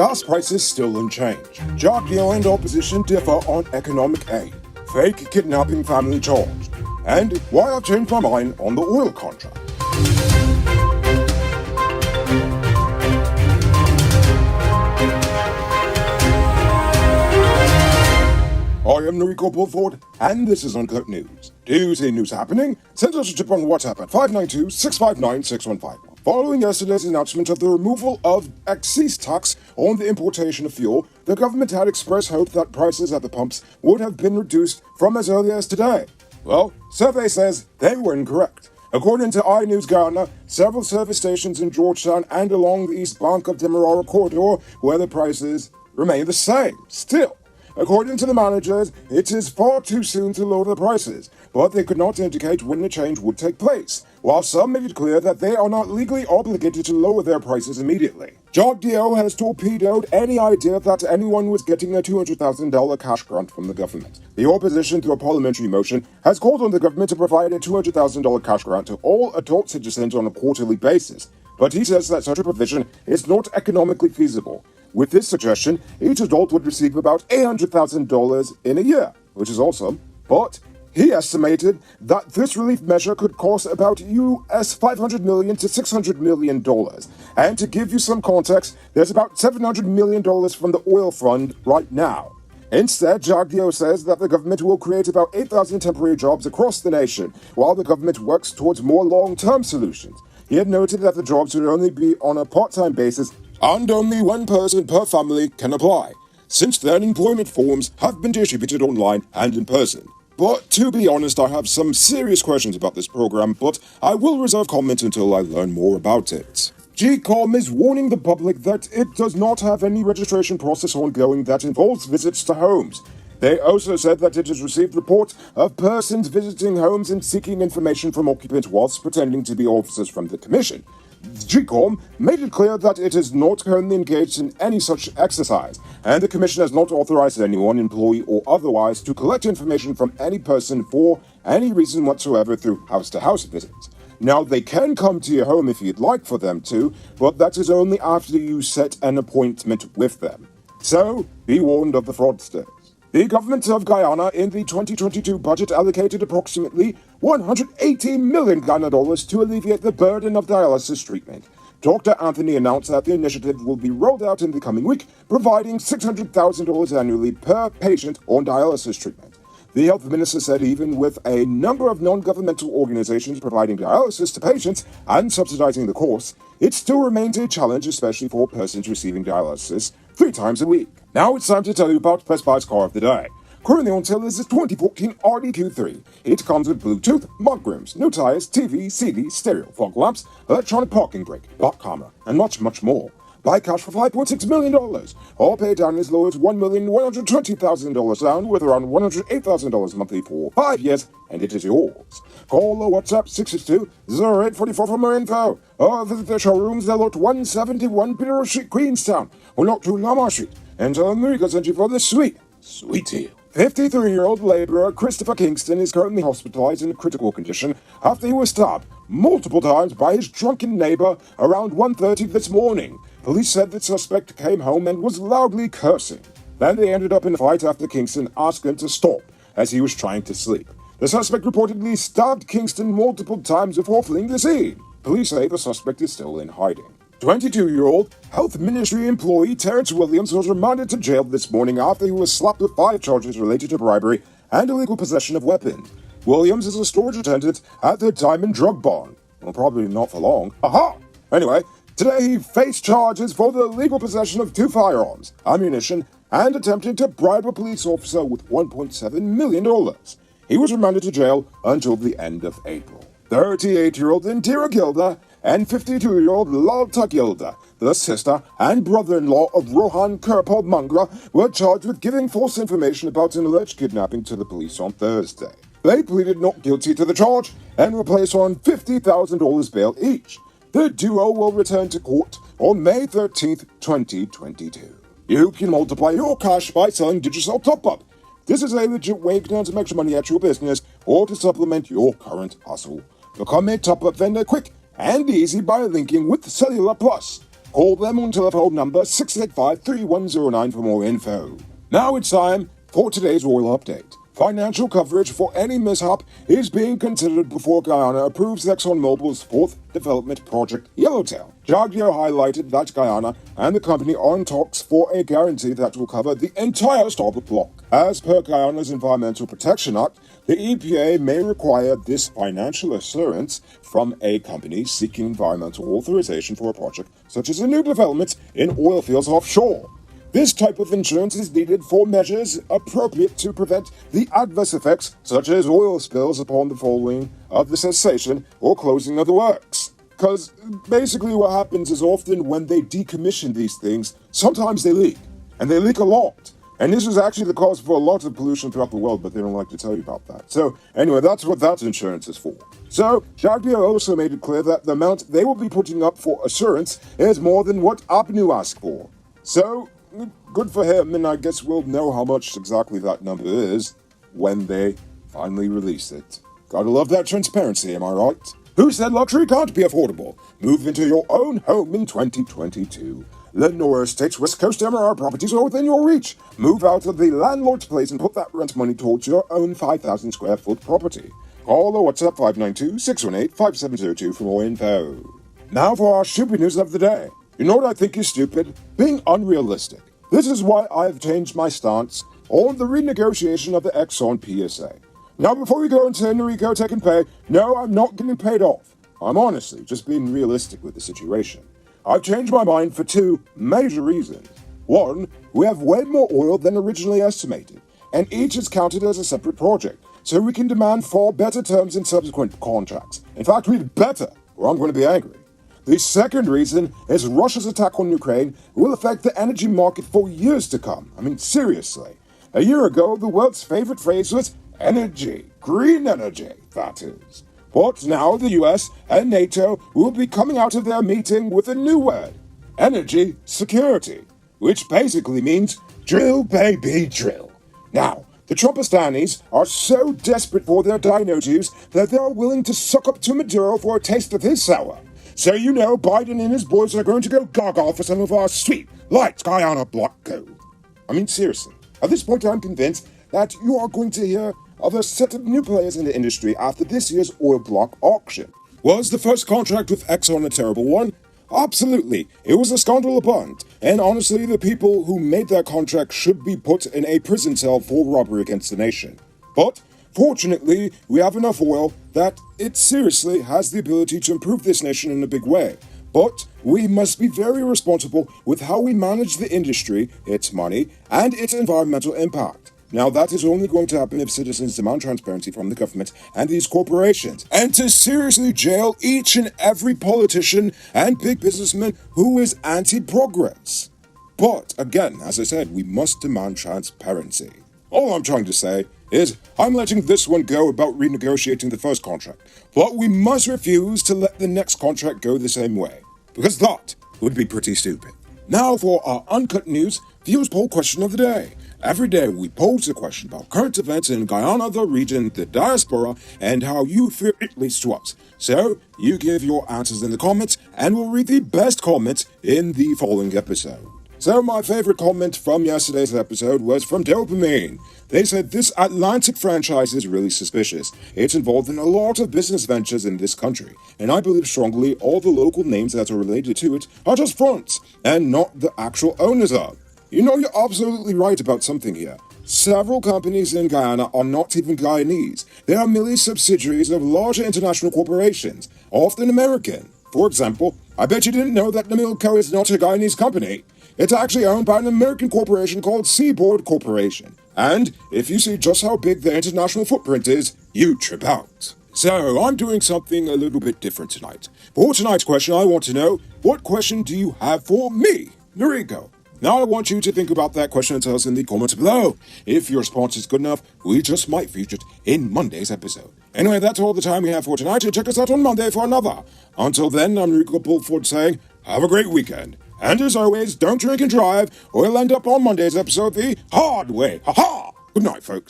Gas prices still unchanged. JobDL and opposition differ on economic aid. Fake kidnapping family charged. And why I've changed my mind on the oil contract. I am Noriko Bulford, and this is Uncut News. Do you see news happening? Send us a tip on WhatsApp at 592-659-6151. Following yesterday's announcement of the removal of excise tax on the importation of fuel, the government had expressed hope that prices at the pumps would have been reduced from as early as today. Well, survey says they were incorrect. According to iNews Guyana, several service stations in Georgetown and along the east bank of Demerara corridor where the prices remain the same, still. According to the managers, it is far too soon to lower the prices, but they could not indicate when the change would take place, while some made it clear that they are not legally obligated to lower their prices immediately. JobDL has torpedoed any idea that anyone was getting a $200,000 cash grant from the government. The opposition to a parliamentary motion has called on the government to provide a $200,000 cash grant to all adult citizens on a quarterly basis, but he says that such a provision is not economically feasible. With this suggestion, each adult would receive about $800,000 in a year, which is awesome, but he estimated that this relief measure could cost about US $500 million to $600 million. And to give you some context, there's about $700 million from the oil fund right now. Instead, JobDL says that the government will create about 8,000 temporary jobs across the nation, while the government works towards more long-term solutions. He had noted that the jobs would only be on a part-time basis, and only one person per family can apply. Since then, employment forms have been distributed online and in person. But to be honest, I have some serious questions about this program, but I will reserve comment until I learn more about it. GCOM is warning the public that it does not have any registration process ongoing that involves visits to homes. They also said that it has received reports of persons visiting homes and seeking information from occupants whilst pretending to be officers from the Commission. GCOM made it clear that it is not currently engaged in any such exercise, and the Commission has not authorized anyone, employee or otherwise, to collect information from any person for any reason whatsoever through house-to-house visits. Now, they can come to your home if you'd like for them to, but that is only after you set an appointment with them. So, be warned of the fraudsters. The government of Guyana in the 2022 budget allocated approximately $180 million to alleviate the burden of dialysis treatment. Dr. Anthony announced that the initiative will be rolled out in the coming week, providing $600,000 annually per patient on dialysis treatment. The health minister said even with a number of non-governmental organizations providing dialysis to patients and subsidizing the cost, it still remains a challenge, especially for persons receiving dialysis 3 times a week. Now it's time to tell you about Best Buy's car of the day. Currently on sale is the 2014 RDQ3. It comes with Bluetooth, mudrooms, new tires, TV, CD, stereo, fog lamps, electronic parking brake, lock camera, and much, much more. Buy cash for $5.6 million, or pay down as low as $1,120,000 down with around $108,000 monthly for 5 years, and it is yours. Call or WhatsApp 662-0844 for more info, or visit their showrooms at Lot 171 Peter Street, Queenstown, or Lot 2 Lamar Street, and tell them Noriko sent you for this sweet deal. 53-year-old laborer Christopher Kingston is currently hospitalized in a critical condition after he was stabbed multiple times by his drunken neighbor around 1:30 this morning. Police said the suspect came home and was loudly cursing. Then they ended up in a fight after Kingston asked him to stop as he was trying to sleep. The suspect reportedly stabbed Kingston multiple times before fleeing the scene. Police say the suspect is still in hiding. 22-year-old Health Ministry employee Terrence Williams was remanded to jail this morning after he was slapped with 5 charges related to bribery and illegal possession of weapons. Williams is a storage attendant at the Diamond Drug Barn. Well, probably not for long. Aha! Anyway, today he faced charges for the illegal possession of 2 firearms, ammunition, and attempting to bribe a police officer with $1.7 million. He was remanded to jail until the end of April. 38-year-old Indira Gilda and 52-year-old Lalta Gilda, the sister and brother-in-law of Rohan Kirpal Mangra, were charged with giving false information about an alleged kidnapping to the police on Thursday. They pleaded not guilty to the charge and were placed on $50,000 bail each. The duo will return to court on May 13th, 2022. You can multiply your cash by selling Digicel Top-Up. This is a legit way you can earn some extra money at your business or to supplement your current hustle. Become a top-up vendor quick and easy by linking with Cellular Plus. Call them on telephone number 685-3109 for more info. Now it's time for today's oil update. Financial coverage for any mishap is being considered before Guyana approves ExxonMobil's fourth development project, Yellowtail. JobDL highlighted that Guyana and the company are in talks for a guarantee that will cover the entire starboard block. As per Guyana's Environmental Protection Act, the EPA may require this financial assurance from a company seeking environmental authorization for a project, such as a new development in oil fields offshore. This type of insurance is needed for measures appropriate to prevent the adverse effects, such as oil spills upon the following of the cessation or closing of the works. Because basically what happens is often when they decommission these things, sometimes they leak, and they leak a lot. And this is actually the cause for a lot of pollution throughout the world, but they don't like to tell you about that. So anyway, that's what that insurance is for. So JobDL also made it clear that the amount they will be putting up for assurance is more than what Abnu asked for. So good for him, and I guess we'll know how much exactly that number is when they finally release it. Gotta love that transparency, am I right? Who said luxury can't be affordable? Move into your own home in 2022. Lenore Estates West Coast MRR properties are within your reach. Move out of the landlord's place and put that rent money towards your own 5,000 square foot property. Call or WhatsApp 592-618-5702 for more info. Now for our stupid news of the day. You know what I think is stupid? Being unrealistic. This is why I've changed my stance on the renegotiation of the Exxon PSA. Now, before we go into Enrico taking pay, no, I'm not getting paid off. I'm honestly just being realistic with the situation. I've changed my mind for two major reasons. One, we have way more oil than originally estimated, and each is counted as a separate project, so we can demand far better terms in subsequent contracts. In fact, really better, or I'm going to be angry. The second reason is Russia's attack on Ukraine will affect the energy market for years to come. I mean, seriously. A year ago, the world's favorite phrase was energy, green energy, that is. But now the US and NATO will be coming out of their meeting with a new word, energy security, which basically means drill, baby, drill. Now, the Trumpistanis are so desperate for their dino juice that they are willing to suck up to Maduro for a taste of his sour. So you know Biden and his boys are going to go gaga for some of our sweet, light Guyana block gold. I mean, seriously, at this point I'm convinced that you are going to hear of a set of new players in the industry after this year's oil block auction. Was the first contract with Exxon a terrible one? Absolutely. It was a scandal abundant, and honestly, the people who made that contract should be put in a prison cell for robbery against the nation. But fortunately, we have enough oil that it seriously has the ability to improve this nation in a big way. But we must be very responsible with how we manage the industry, its money, and its environmental impact. Now, that is only going to happen if citizens demand transparency from the government and these corporations, and to seriously jail each and every politician and big businessman who is anti-progress. But, again, as I said, we must demand transparency. All I'm trying to say is I'm letting this one go about renegotiating the first contract, but we must refuse to let the next contract go the same way, because that would be pretty stupid. Now for our Uncut News Viewers Poll Question of the Day. Every day we pose a question about current events in Guyana, the region, the diaspora, and how you feel it leads to us. So, you give your answers in the comments, and we'll read the best comments in the following episode. So my favorite comment from yesterday's episode was from Dopamine. They said, this Atlantic franchise is really suspicious. It's involved in a lot of business ventures in this country, and I believe strongly all the local names that are related to it are just fronts, and not the actual owners of. You know, you're absolutely right about something here. Several companies in Guyana are not even Guyanese. They are merely subsidiaries of larger international corporations, often American. For example, I bet you didn't know that Namilco is not a Guyanese company. It's actually owned by an American corporation called Seaboard Corporation. And if you see just how big their international footprint is, you trip out. So, I'm doing something a little bit different tonight. For tonight's question, I want to know, what question do you have for me, Noriko? Now I want you to think about that question and tell us in the comments below. If your response is good enough, we just might feature it in Monday's episode. Anyway, that's all the time we have for tonight, and check us out on Monday for another. Until then, I'm Rico Pulford saying, have a great weekend. And as always, don't drink and drive, or you'll end up on Monday's episode the hard way. Ha-ha! Good night, folks.